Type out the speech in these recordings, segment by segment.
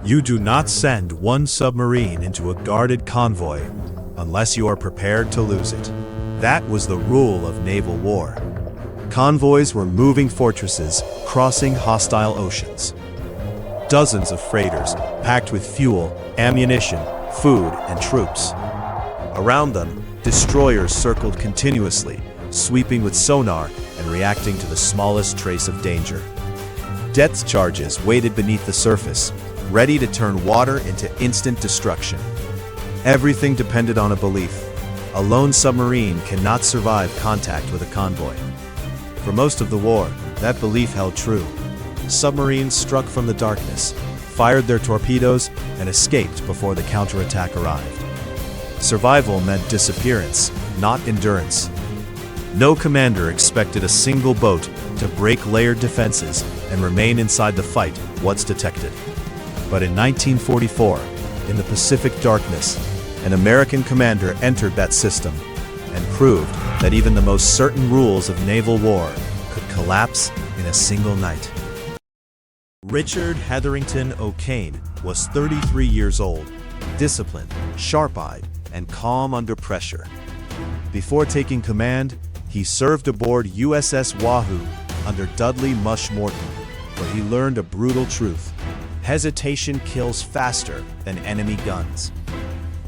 You do not send one submarine into a guarded convoy unless you are prepared to lose it. That was the rule of naval war. Convoys were moving fortresses crossing hostile oceans. Dozens of freighters packed with fuel, ammunition, food, and troops. Around them, destroyers circled continuously, sweeping with sonar and reacting to the smallest trace of danger. Depth charges waited beneath the surface, ready to turn water into instant destruction. Everything depended on a belief. A lone submarine cannot survive contact with a convoy. For most of the war, that belief held true. Submarines struck from the darkness, fired their torpedoes, and escaped before the counterattack arrived. Survival meant disappearance, not endurance. No commander expected a single boat to break layered defenses and remain inside the fight once detected. But in 1944, in the Pacific darkness, an American commander entered that system and proved that even the most certain rules of naval war could collapse in a single night. Richard Hetherington O'Kane was 33 years old, disciplined, sharp-eyed, and calm under pressure. Before taking command, he served aboard USS Wahoo under Dudley Mush Morton, where he learned a brutal truth. Hesitation kills faster than enemy guns.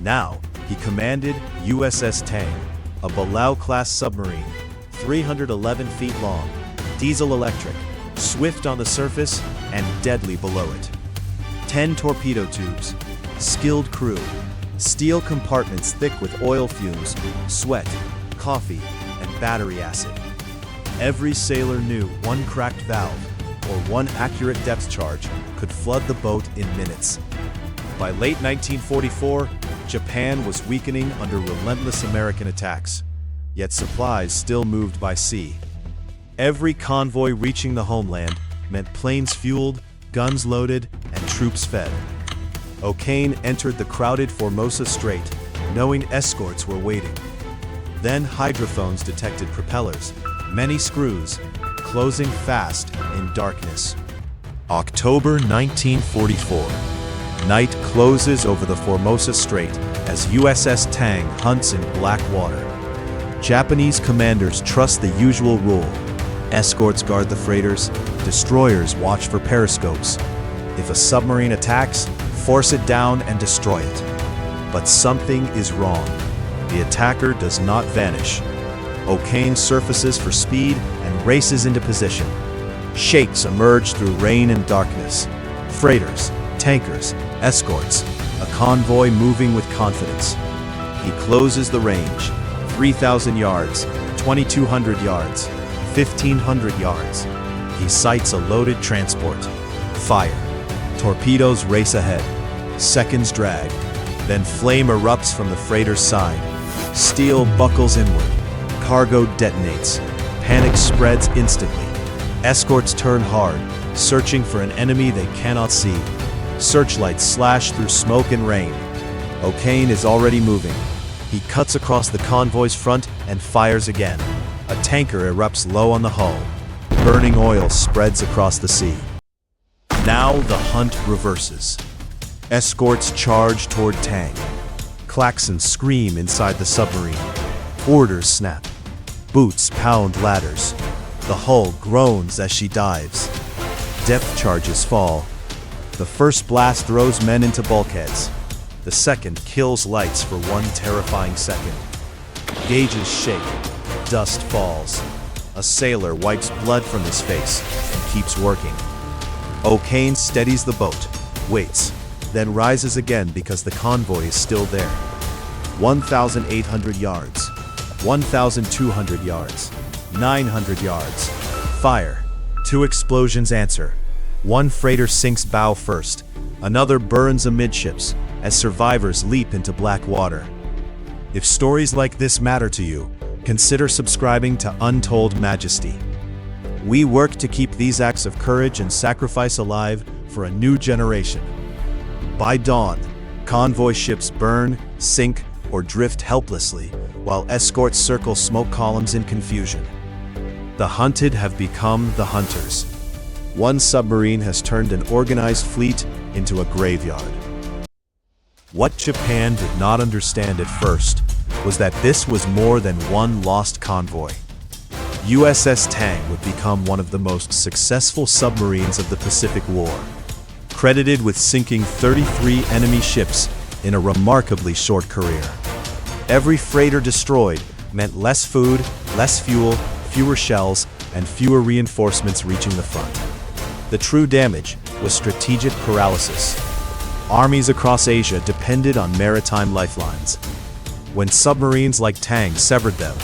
Now, he commanded USS Tang, a Balao-class submarine, 311 feet long, diesel-electric, swift on the surface and deadly below it. 10 torpedo tubes, skilled crew, steel compartments thick with oil fumes, sweat, coffee, and battery acid. Every sailor knew one cracked valve or one accurate depth charge could flood the boat in minutes. By late 1944, Japan was weakening under relentless American attacks, yet supplies still moved by sea. Every convoy reaching the homeland meant planes fueled, guns loaded, and troops fed. O'Kane entered the crowded Formosa Strait, knowing escorts were waiting. Then hydrophones detected propellers, many screws, closing fast in darkness. October 1944. Night closes over the Formosa Strait as USS Tang hunts in black water. Japanese commanders trust the usual rule. Escorts guard the freighters, destroyers watch for periscopes. If a submarine attacks, force it down and destroy it. But something is wrong. The attacker does not vanish. O'Kane surfaces for speed and races into position. Shakes emerge through rain and darkness. Freighters, tankers, escorts, a convoy moving with confidence. He closes the range, 3,000 yards, 2,200 yards, 1,500 yards. He sights a loaded transport. Fire. Torpedoes race ahead. Seconds drag. Then flame erupts from the freighter's side. Steel buckles inward. Cargo detonates. Panic spreads instantly. Escorts turn hard, searching for an enemy they cannot see. Searchlights slash through smoke and rain. O'Kane is already moving. He cuts across the convoy's front and fires again. A tanker erupts low on the hull. Burning oil spreads across the sea. Now the hunt reverses. Escorts charge toward Tang. Klaxons scream inside the submarine. Orders snap. Boots pound ladders. The hull groans as she dives. Depth charges fall. The first blast throws men into bulkheads. The second kills lights for one terrifying second. Gauges shake. Dust falls. A sailor wipes blood from his face and keeps working. O'Kane steadies the boat, waits, then rises again because the convoy is still there. 1,800 yards, 1,200 yards, 900 yards. Fire. 2 explosions answer. One freighter sinks bow first. Another burns amidships as survivors leap into black water. If stories like this matter to you, consider subscribing to Untold Majesty. We work to keep these acts of courage and sacrifice alive for a new generation. By dawn, convoy ships burn, sink, or drift helplessly, while escorts circle smoke columns in confusion. The hunted have become the hunters. one submarine has turned an organized fleet into a graveyard. What Japan did not understand at first was that this was more than one lost convoy. USS Tang would become one of the most successful submarines of the Pacific War, credited with sinking 33 enemy ships in a remarkably short career. Every freighter destroyed meant less food, less fuel, fewer shells, and fewer reinforcements reaching the front. The true damage was strategic paralysis. Armies across Asia depended on maritime lifelines. When submarines like Tang severed them,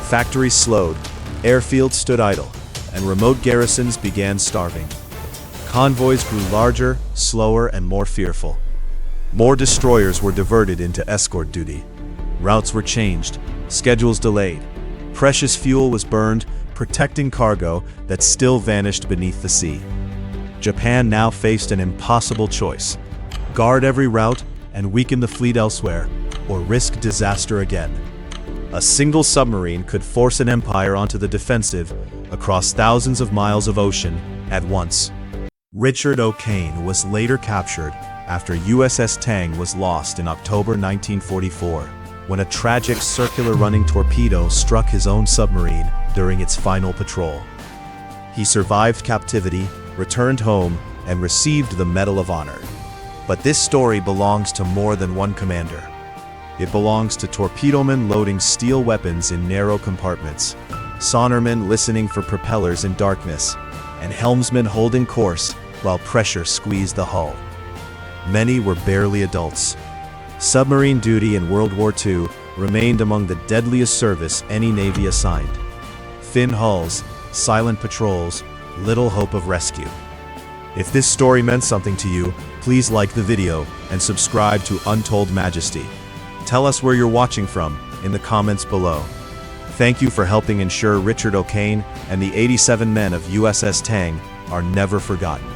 factories slowed, airfields stood idle, and remote garrisons began starving. Convoys grew larger, slower, and more fearful. More destroyers were diverted into escort duty. Routes were changed, schedules delayed. Precious fuel was burned, protecting cargo that still vanished beneath the sea. Japan now faced an impossible choice: guard every route and weaken the fleet elsewhere, or risk disaster again. A single submarine could force an empire onto the defensive across thousands of miles of ocean at once. Richard O'Kane was later captured after USS Tang was lost in October 1944, when a tragic circular-running torpedo struck his own submarine during its final patrol. He survived captivity, returned home, and received the Medal of Honor. But this story belongs to more than one commander. It belongs to torpedomen loading steel weapons in narrow compartments, sonarmen listening for propellers in darkness, and helmsmen holding course while pressure squeezed the hull. Many were barely adults. Submarine duty in World War II remained among the deadliest service any navy assigned. Thin hulls, silent patrols, little hope of rescue. If this story meant something to you, please like the video and subscribe to Untold Majesty. Tell us where you're watching from in the comments below. Thank you for helping ensure Richard O'Kane and the 87 men of USS Tang are never forgotten.